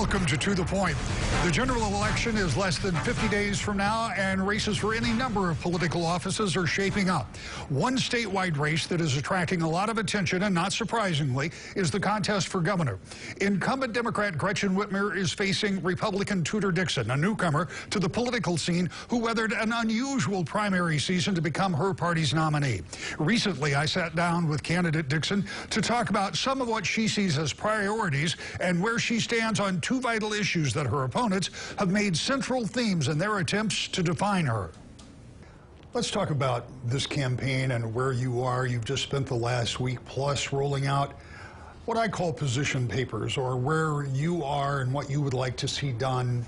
Welcome to the Point. The general election is less than 50 days from now, and races for any number of political offices are shaping up. One statewide race that is attracting a lot of attention, and not surprisingly, is the contest for governor. Incumbent Democrat Gretchen Whitmer is facing Republican Tudor Dixon, a newcomer to the political scene who weathered an unusual primary season to become her party's nominee. Recently, I sat down with candidate Dixon to talk about some of what she sees as priorities and where she stands on two vital issues that her opponents have made central themes in their attempts to define her. Let's talk about this campaign and where you are. You've just spent the last week plus rolling out what I call position papers, or where you are and what you would like to see done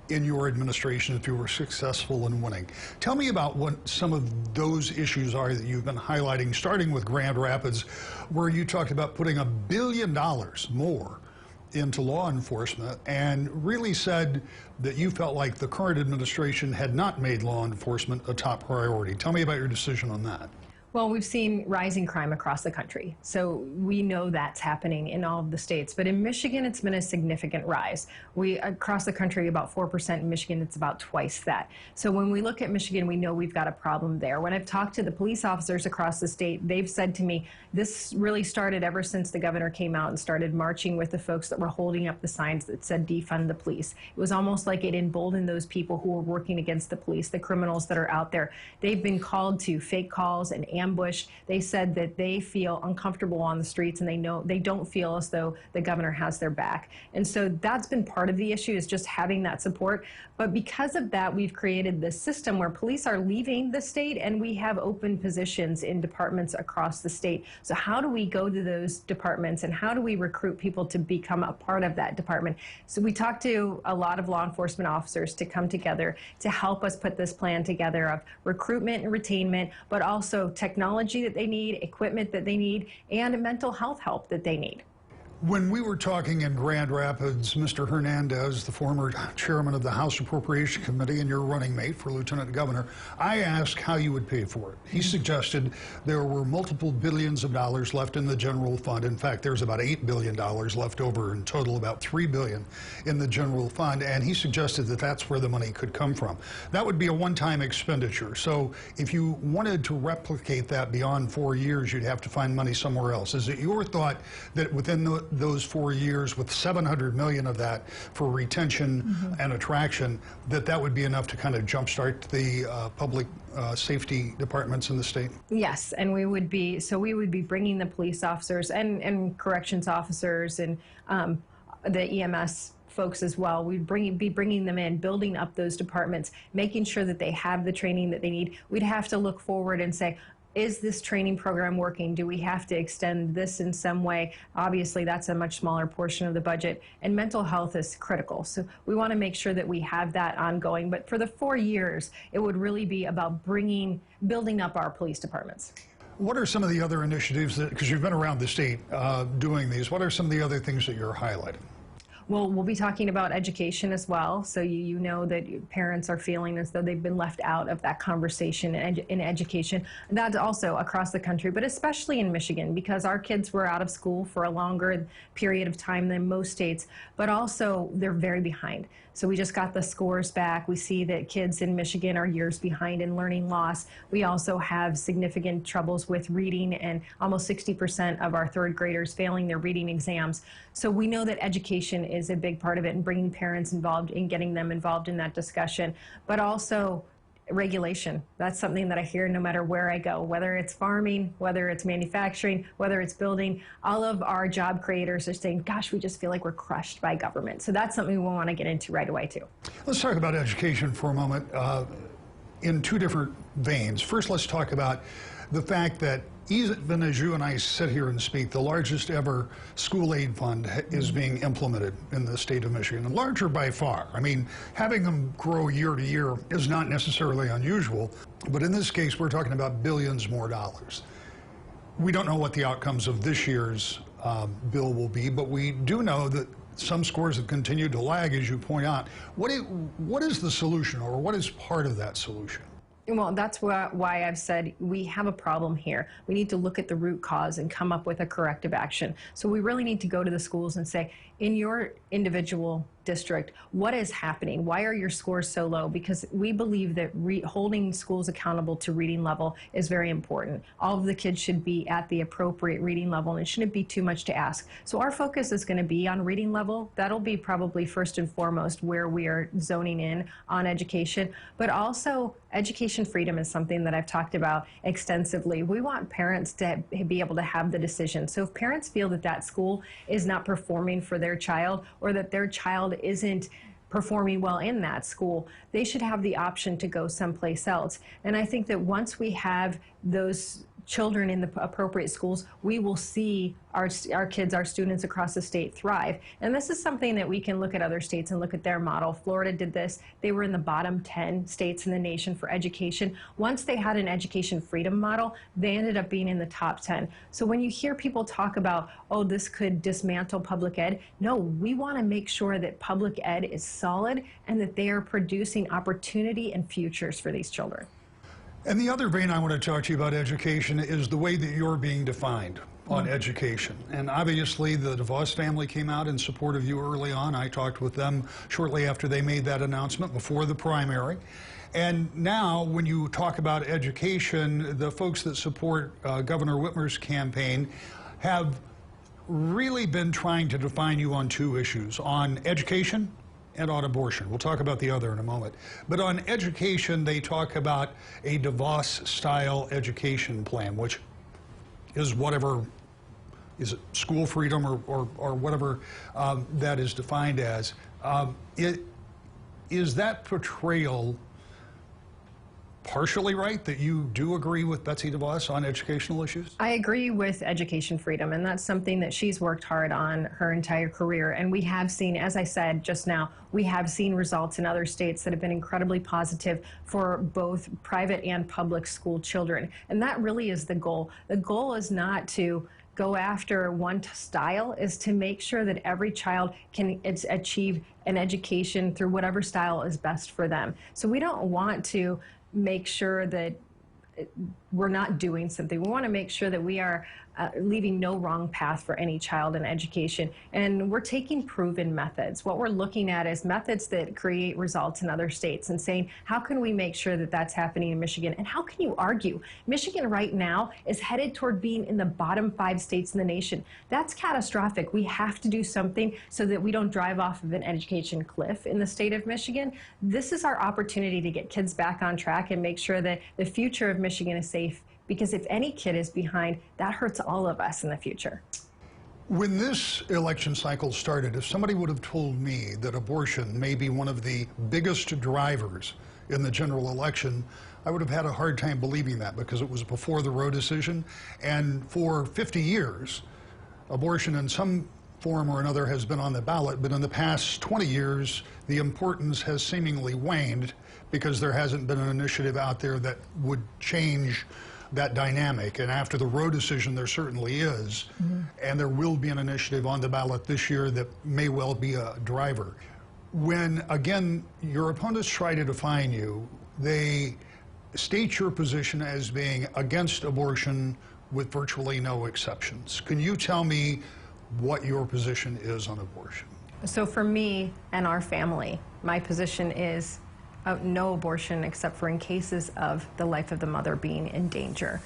in your administration if you were successful in winning. Tell me about what some of those issues are that you've been highlighting, starting with Grand Rapids, where you talked about putting $1 billion more into law enforcement and really said that you felt like the current administration had not made law enforcement a top priority. Tell me about your decision on that. Well, we've seen rising crime across the country, so we know that's happening in all of the states. But in Michigan, it's been a significant rise. Across the country, about 4%. In Michigan, it's about twice that. So when we look at Michigan, we know we've got a problem there. When I've talked to the police officers across the state, they've said to me, this really started ever since the governor came out and started marching with the folks that were holding up the signs that said defund the police. It was almost like it emboldened those people who were working against the police, the criminals that are out there. They've been called to fake calls and ambushed. They said that they feel uncomfortable on the streets, and they don't feel as though the governor has their back. And so that's been part of the issue, is just having that support. But because of that, we've created this system where police are leaving the state, and we have open positions in departments across the state. So how do we go to those departments, and how do we recruit people to become a part of that department? So we talked to a lot of law enforcement officers to come together to help us put this plan together of recruitment and retainment, but also technology that they need, equipment that they need, and mental health help that they need. When we were talking in Grand Rapids, Mr. Hernandez, the former chairman of the House Appropriation Committee and your running mate for lieutenant governor, I asked how you would pay for it. He suggested there were multiple billions of dollars left in the general fund. In fact, there's about $8 billion left over in total, about $3 billion in the general fund, and he suggested that that's where the money could come from. That would be a one-time expenditure. So if you wanted to replicate that beyond 4 years, you'd have to find money somewhere else. Is it your thought that within those 4 years, with $700 million of that for retention and attraction, that would be enough to kind of jumpstart the public safety departments in the state? Yes, and we would be bringing the police officers and corrections officers and the EMS folks as well. We'd be bringing them in, building up those departments, making sure that they have the training that they need. We'd have to look forward and say, is this training program working? Do we have to extend this in some way? Obviously, that's a much smaller portion of the budget, and mental health is critical. So we want to make sure that we have that ongoing. But for the 4 years, it would really be about building up our police departments. What are some of the other initiatives that, because you've been around the state doing these, what are some of the other things that you're highlighting? Well, we'll be talking about education as well. So you know that parents are feeling as though they've been left out of that conversation in education. That's also across the country, but especially in Michigan, because our kids were out of school for a longer period of time than most states, but also they're very behind. So we just got the scores back. We see that kids in Michigan are years behind in learning loss. We also have significant troubles with reading, and almost 60% of our third graders failing their reading exams. So we know that education is a big part of it, and bringing parents involved and getting them involved in that discussion, but also regulation. That's something that I hear no matter where I go, whether it's farming, whether it's manufacturing, whether it's building. All of our job creators are saying, gosh, we just feel like we're crushed by government. So that's something we want to get into right away too. Let's talk about education for a moment in two different veins. First, let's talk about the fact that even as you and I sit here and speak, the largest ever school aid fund is being implemented in the state of Michigan, and larger by far. I mean, having them grow year to year is not necessarily unusual, but in this case, we're talking about billions more dollars. We don't know what the outcomes of this year's bill will be, but we do know that some scores have continued to lag, as you point out. What is the solution, or what is part of that solution? Well, that's why I've said we have a problem here. We need to look at the root cause and come up with a corrective action. So we really need to go to the schools and say, in your individual district, what is happening? Why are your scores so low? Because we believe that holding schools accountable to reading level is very important. All of the kids should be at the appropriate reading level, and it shouldn't be too much to ask. So our focus is going to be on reading level. That'll be probably first and foremost where we are zoning in on education, but also education freedom is something that I've talked about extensively. We want parents to be able to have the decision. So if parents feel that that school is not performing for their child, or that their child isn't performing well in that school, they should have the option to go someplace else. And I think that once we have those children in the appropriate schools, we will see our kids, our students across the state thrive. And this is something that we can look at other states and look at their model. Florida did this. They were in the bottom 10 states in the nation for education. Once they had an education freedom model, they ended up being in the top 10. So when you hear people talk about, oh, this could dismantle public ed, no, we want to make sure that public ed is solid and that they are producing opportunity and futures for these children. And the other vein I want to talk to you about education is the way that you're being defined on education. And obviously the DeVos family came out in support of you early on. I talked with them shortly after they made that announcement before the primary. And now when you talk about education, the folks that support Governor Whitmer's campaign have really been trying to define you on two issues, on education and on abortion. We'll talk about the other in a moment. But on education, they talk about a DeVos-style education plan, which is whatever, is it school freedom or whatever that is defined as. Is that portrayal partially right, that you do agree with Betsy DeVos on educational issues? I agree with education freedom, and that's something that she's worked hard on her entire career. And we have seen, as I said just now, we have seen results in other states that have been incredibly positive for both private and public school children. And that really is the goal. The goal is not to go after one style, is to make sure that every child can achieve an education through whatever style is best for them. So we don't want to make sure that we're not doing something. We want to make sure that we are leaving no wrong path for any child in education. And we're taking proven methods. What we're looking at is methods that create results in other states and saying, how can we make sure that that's happening in Michigan? And how can you argue? Michigan right now is headed toward being in the bottom 5 states in the nation. That's catastrophic. We have to do something so that we don't drive off of an education cliff in the state of Michigan. This is our opportunity to get kids back on track and make sure that the future of Michigan is safe, because if any kid is behind, that hurts all of us in the future. When this election cycle started, if somebody would have told me that abortion may be one of the biggest drivers in the general election, I would have had a hard time believing that, because it was before the Roe decision. And for 50 years, abortion in some form or another has been on the ballot, but in the past 20 years, the importance has seemingly waned because there hasn't been an initiative out there that would change that dynamic. And after the Roe decision, there certainly is. And there will be an initiative on the ballot this year that may well be a driver. When, again, your opponents try to define you, they state your position as being against abortion with virtually no exceptions. Can you tell me what your position is on abortion? So for me and our family, my position is no abortion except for in cases of the life of the mother being in danger.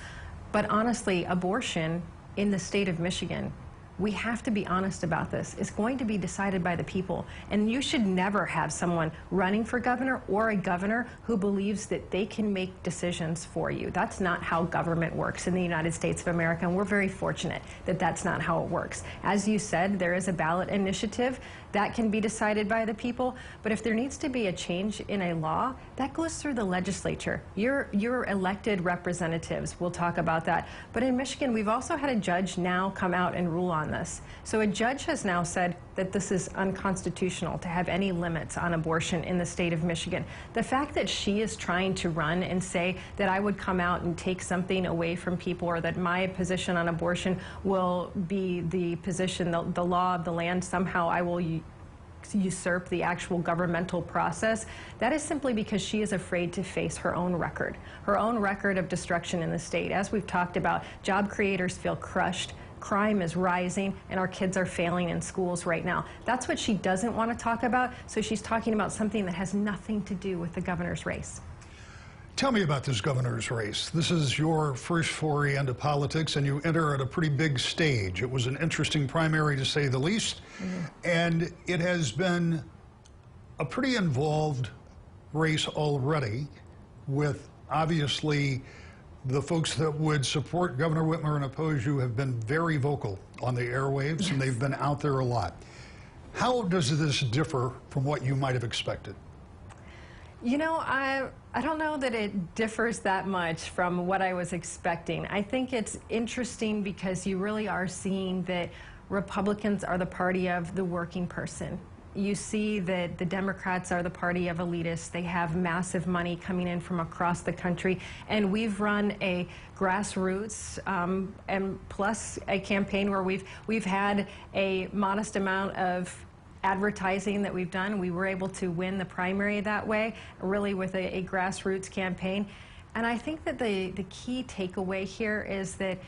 But honestly, abortion in the state of Michigan, we have to be honest about this. It's going to be decided by the people. And you should never have someone running for governor or a governor who believes that they can make decisions for you. That's not how government works in the United States of America, and we're very fortunate that that's not how it works. As you said, there is a ballot initiative that can be decided by the people, but if there needs to be a change in a law, that goes through the legislature. Your elected representatives will talk about that. But in Michigan, we've also had a judge now come out and rule on this. So a judge has now said that this is unconstitutional to have any limits on abortion in the state of Michigan. The fact that she is trying to run and say that I would come out and take something away from people, or that my position on abortion will be the position, the law of the land, somehow I will usurp the actual governmental process, that is simply because she is afraid to face her own record of destruction in the state. As we've talked about, job creators feel crushed. Crime is rising, and our kids are failing in schools right now. That's what she doesn't want to talk about, so she's talking about something that has nothing to do with the governor's race. Tell me about this governor's race. This is your first foray into politics, and you enter at a pretty big stage. It was an interesting primary, to say the least, and it has been a pretty involved race already, with obviously the folks that would support Governor Whitmer and oppose you have been very vocal on the airwaves, and they've been out there a lot. How does this differ from what you might have expected? You know, I don't know that it differs that much from what I was expecting. I think it's interesting because you really are seeing that Republicans are the party of the working person. You see that the Democrats are the party of elitists. They have massive money coming in from across the country. And we've run a grassroots and plus a campaign where we've had a modest amount of advertising that we've done. We were able to win the primary that way, really with a grassroots campaign. And I think that the key takeaway here is that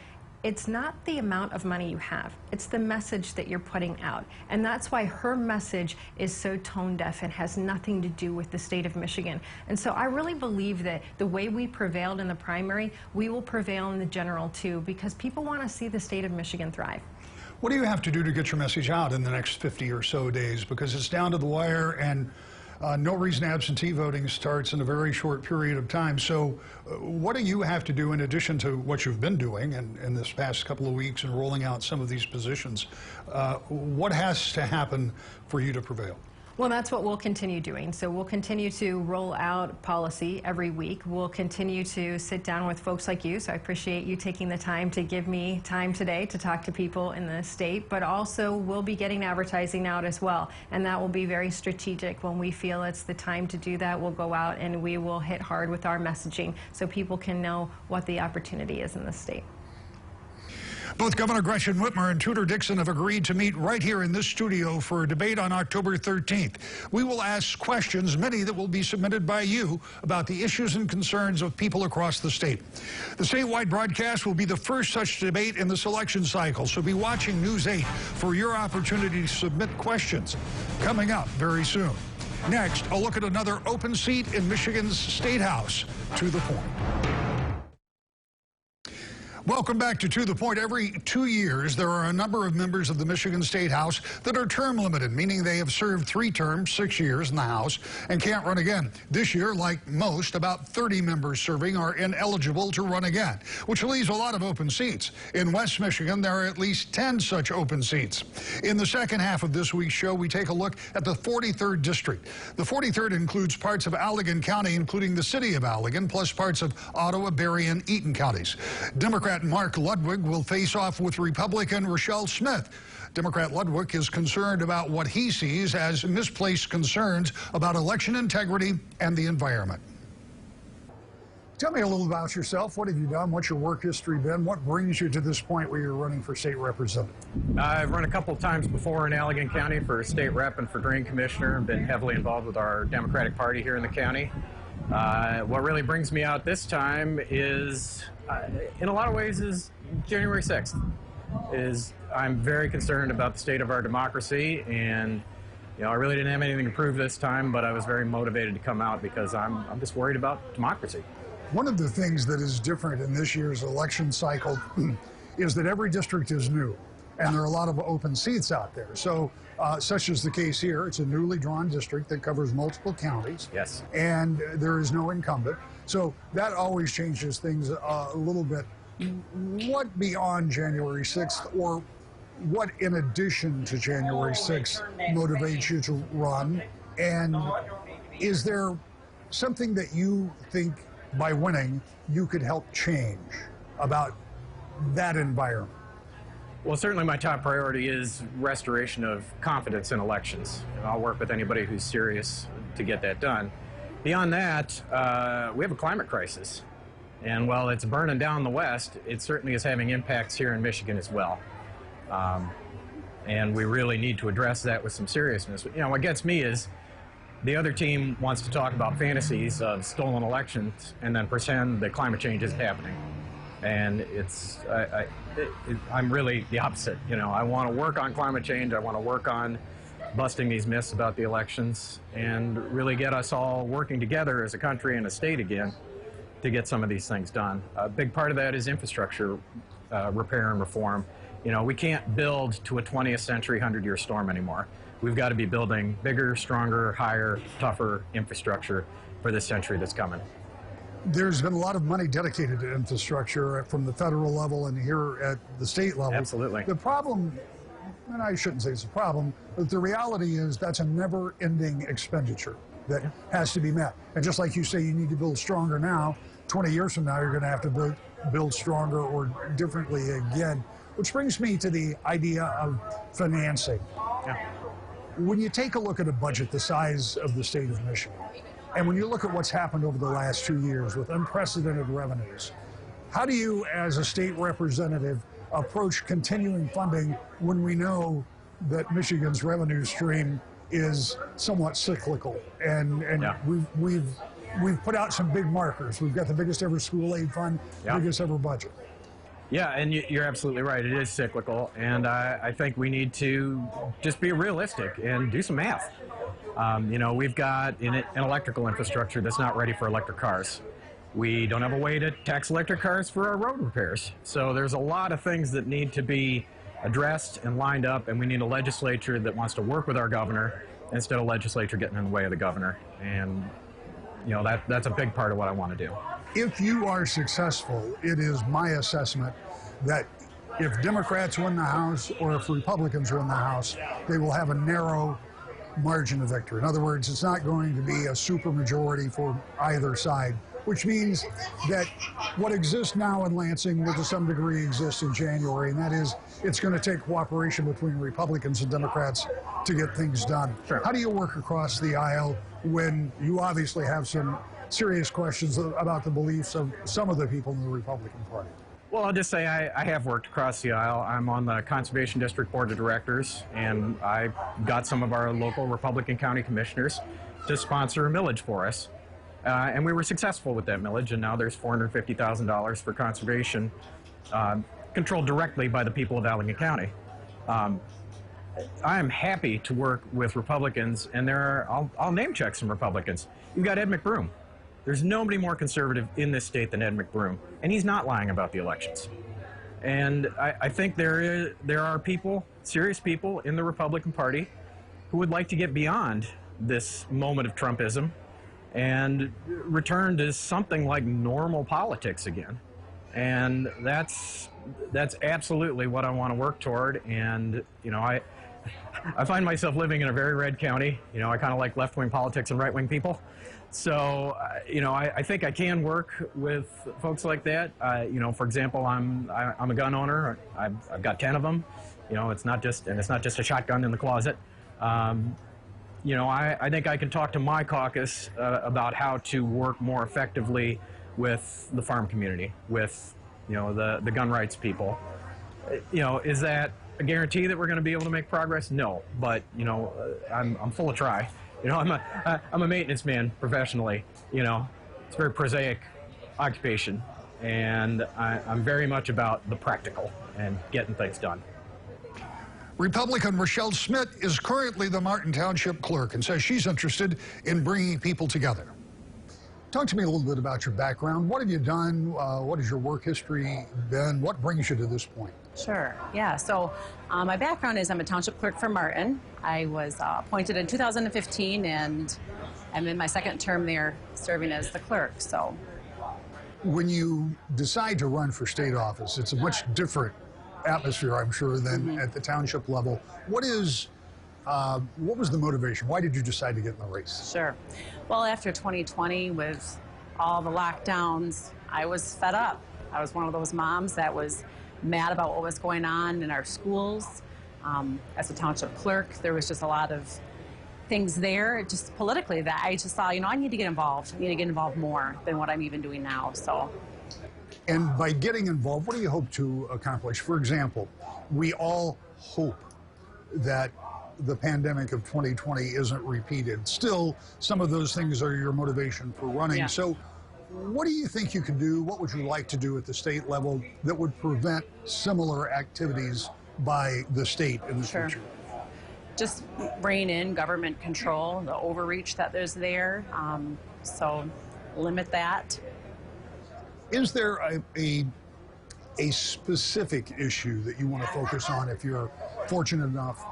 it's not the amount of money you have, it's the message that you're putting out. And that's why her message is so tone deaf and has nothing to do with the state of Michigan. And so I really believe that the way we prevailed in the primary, we will prevail in the general too, because people want to see the state of Michigan thrive. What do you have to do to get your message out in the next 50 or so days? Because it's down to the wire, and no reason absentee voting starts in a very short period of time. So what do you have to do in addition to what you've been doing in this past couple of weeks and rolling out some of these positions? What has to happen for you to prevail? Well, that's what we'll continue doing. So we'll continue to roll out policy every week. We'll continue to sit down with folks like you. So I appreciate you taking the time to give me time today to talk to people in the state. But also we'll be getting advertising out as well. And that will be very strategic. When we feel it's the time to do that, we'll go out and we will hit hard with our messaging so people can know what the opportunity is in the state. Both Governor Gretchen Whitmer and Tudor Dixon have agreed to meet right here in this studio for a debate on October 13th. We will ask questions, many that will be submitted by you, about the issues and concerns of people across the state. The statewide broadcast will be the first such debate in this election cycle, so be watching News 8 for your opportunity to submit questions. Coming up very soon. Next, a look at another open seat in Michigan's State House. To the Point. Welcome back to the Point. Every 2 years, there are a number of members of the Michigan State House that are term limited, meaning they have served 3 terms, 6 years in the House, and can't run again. This year, like most, about 30 members serving are ineligible to run again, which leaves a lot of open seats. In West Michigan, there are at least 10 such open seats. In the second half of this week's show, we take a look at the 43rd District. The 43rd includes parts of Allegan County, including the city of Allegan, plus parts of Ottawa, Berry, and Eaton counties. Democrat Mark Ludwig will face off with Republican Rachelle Smith. Democrat Ludwig is concerned about what he sees as misplaced concerns about election integrity and the environment. Tell me a little about yourself. What have you done? What's your work history been? What brings you to this point where you're running for state representative? I've run a couple of times before in Allegan County for state rep and for drain commissioner. I've been heavily involved with our Democratic Party here in the county. What really brings me out this time is, in a lot of ways, is January 6th. I'm very concerned about the state of our democracy, and I really didn't have anything to prove this time, but I was very motivated to come out because I'm just worried about democracy. One of the things that is different in this year's election cycle is that every district is new, and there are a lot of open seats out there. So, such is the case here. It's a newly drawn district that covers multiple counties. Yes. And there is no incumbent. So that always changes things a little bit. What beyond January 6th, or what in addition to January 6th, motivates you to run? And is there something that you think by winning you could help change about that environment? Well, certainly my top priority is restoration of confidence in elections. I'll work with anybody who's serious to get that done. Beyond that, we have a climate crisis. And while it's burning down the West, it certainly is having impacts here in Michigan as well. And we really need to address that with some seriousness. You know, what gets me is the other team wants to talk about fantasies of stolen elections and then pretend that climate change is happening. And I'm really the opposite. You know, I want to work on climate change. I want to work on busting these myths about the elections and really get us all working together as a country and a state again to get some of these things done. A big part of that is infrastructure repair and reform. You know, we can't build to a 20th century 100-year storm anymore. We've got to be building bigger, stronger, higher, tougher infrastructure for this century that's coming. There's been a lot of money dedicated to infrastructure from the federal level and here at the state level. Absolutely. The problem, and I shouldn't say it's a problem, but the reality is that's a never-ending expenditure that has to be met. And just like you say, you need to build stronger now, 20 years from now, you're going to have to build stronger or differently again. Which brings me to the idea of financing. Yeah. When you take a look at a budget the size of the state of Michigan, and when you look at what's happened over the last 2 years with unprecedented revenues, how do you, as a state representative, approach continuing funding when we know that Michigan's revenue stream is somewhat cyclical? And we've put out some big markers. We've got the biggest ever school aid fund, biggest ever budget. Yeah, and you're absolutely right. It is cyclical, and I think we need to just be realistic and do some math. You know, we've got an electrical infrastructure that's not ready for electric cars. We don't have a way to tax electric cars for our road repairs. So there's a lot of things that need to be addressed and lined up, and we need a legislature that wants to work with our governor instead of legislature getting in the way of the governor. And, you know, that's a big part of what I want to do. If you are successful, it is my assessment that if Democrats win the House or if Republicans win the House, they will have a narrow margin of victory. In other words, it's not going to be a supermajority for either side, which means that what exists now in Lansing will to some degree exist in January, and that is it's going to take cooperation between Republicans and Democrats to get things done. Sure. How do you work across the aisle when you obviously have some serious questions about the beliefs of some of the people in the Republican Party? Well, I'll just say I have worked across the aisle. I'm on the Conservation District Board of Directors, and I got some of our local Republican county commissioners to sponsor a millage for us. And we were successful with that millage, and now there's $450,000 for conservation controlled directly by the people of Allegan County. I am happy to work with Republicans, and I'll name check some Republicans. You've got Ed McBroom. There's nobody more conservative in this state than Ed McBroom, and he's not lying about the elections. And I think there are people, serious people in the Republican Party who would like to get beyond this moment of Trumpism and return to something like normal politics again. And that's absolutely what I want to work toward. And, you know, I find myself living in a very red county. You know, I kind of like left-wing politics and right-wing people. So, you know, I think I can work with folks like that. You know, for example, I'm a gun owner. I've got 10 of them. You know, it's not just a shotgun in the closet. You know, I think I can talk to my caucus about how to work more effectively with the farm community, with, you know, the gun rights people. You know, is that a guarantee that we're going to be able to make progress? No, but, you know, I'm full of try. You know, I'm a maintenance man professionally. You know, it's a very prosaic occupation, and I'm very much about the practical and getting things done. Republican Rachelle Sept is currently the Martin Township clerk and says she's interested in bringing people together. Talk to me a little bit about your background. What have you done? What has your work history been? What brings you to this point? Sure. Yeah. So my background is I'm a township clerk for Martin. I was appointed in 2015, and I'm in my second term there serving as the clerk. So when you decide to run for state office, it's a much different atmosphere, I'm sure, than at the township level. What was the motivation? Why did you decide to get in the race? Sure. Well, after 2020, with all the lockdowns, I was fed up. I was one of those moms that was mad about what was going on in our schools. As a township clerk, there was just a lot of things there, just politically, that I just thought, you know, I need to get involved. I need to get involved more than what I'm even doing now. So. And by getting involved, what do you hope to accomplish? For example, we all hope that the pandemic of 2020 isn't repeated. Still, some of those things are your motivation for running. Yeah. So what do you think you can do? What would you like to do at the state level that would prevent similar activities by the state in the future? Just rein in government control, the overreach that there's there. So limit that. Is there a specific issue that you want to focus on if you're fortunate enough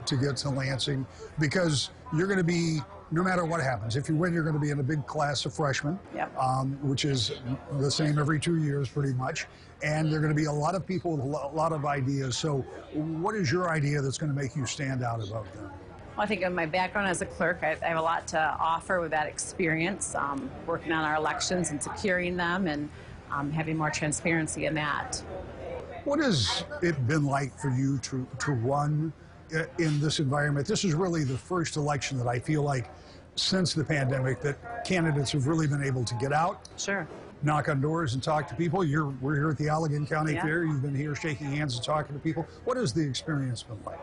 to get to Lansing? Because you're going to be, no matter what happens, if you win, you're going to be in a big class of freshmen, Yep. Which is the same every 2 years pretty much. And there are going to be a lot of people with a lot of ideas. So what is your idea that's going to make you stand out above them? Well, I think in my background as a clerk, I have a lot to offer with that experience, working on our elections and securing them, and having more transparency in that. What has it been like for you to run in this environment? This is really the first election that I feel like since the pandemic that candidates have really been able to get out, Sure. knock on doors and talk to people. We're here at the Allegan County Yeah. Fair. You've been here shaking hands and talking to people. What has the experience been like?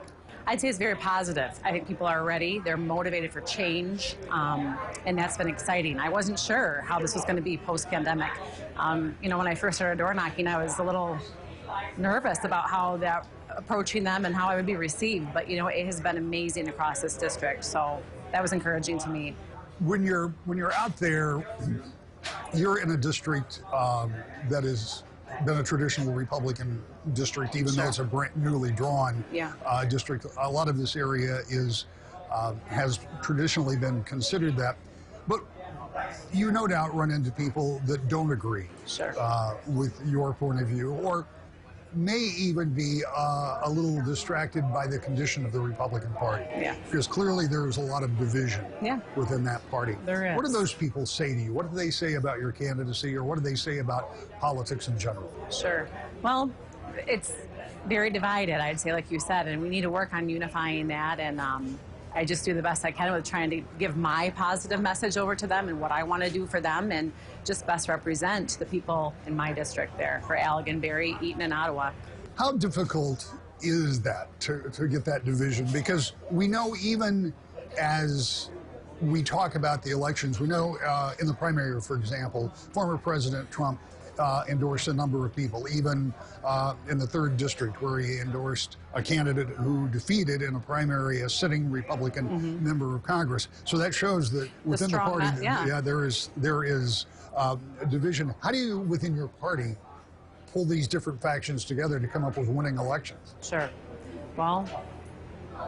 I'd say it's very positive. I think people are ready. They're motivated for change, and that's been exciting. I wasn't sure how this was going to be post-pandemic. When I first started door knocking, I was a little nervous about how that approaching them and how I would be received. But it has been amazing across this district. So that was encouraging to me. When you're out there, you're in a district that has been a traditional Republican district, even though it's a brand newly drawn district. A lot of this area has traditionally been considered that. But you no doubt run into people that don't agree with your point of view, or may even be a little distracted by the condition of the Republican Party. Yeah. Because clearly there's a lot of division within that party. There is. What do those people say to you? What do they say about your candidacy, or what do they say about politics in general? Sure. Well, it's very divided, I'd say, like you said, and we need to work on unifying that. And I just do the best I can with trying to give my positive message over to them and what I want to do for them, and just best represent the people in my district there for Allegan, Barry, Eaton, and Ottawa. How difficult is that to get that division? Because we know, even as we talk about the elections, we know in the primary, for example, former President Trump endorsed a number of people, even in the 3rd district, where he endorsed a candidate who defeated in a primary a sitting Republican member of Congress. So that shows that within the party, there is division. How do you, within your party, pull these different factions together to come up with winning elections? Sure. Well,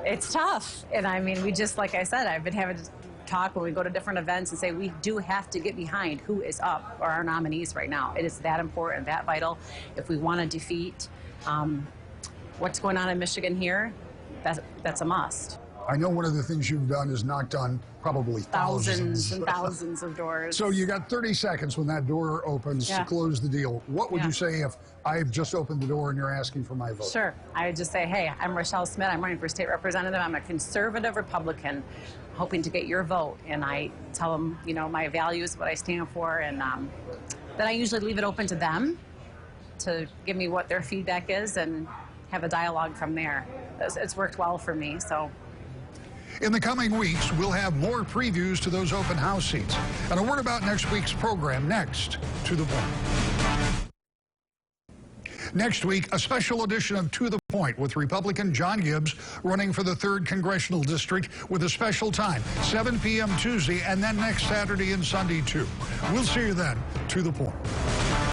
it's tough. And I mean, we just, like I said, I've been having to talk when we go to different events and say we do have to get behind who is up for our nominees right now. It is that important, that vital. If we want to defeat what's going on in Michigan here, that's a must. I know one of the things you've done is knocked on probably thousands and thousands of doors. So you got 30 seconds when that door opens to close the deal. What would you say if I've just opened the door and you're asking for my vote? Sure. I would just say, hey, I'm Rachelle Sept. I'm running for state representative. I'm a conservative Republican hoping to get your vote. And I tell them, my values, what I stand for. And then I usually leave it open to them to give me what their feedback is and have a dialogue from there. It's worked well for me. So. In the coming weeks, we'll have more previews to those open house seats. And a word about next week's program, next To the Point. Next week, a special edition of To the Point with Republican John Gibbs running for the 3rd Congressional District with a special time, 7 p.m. Tuesday, and then next Saturday and Sunday, too. We'll see you then. To the Point.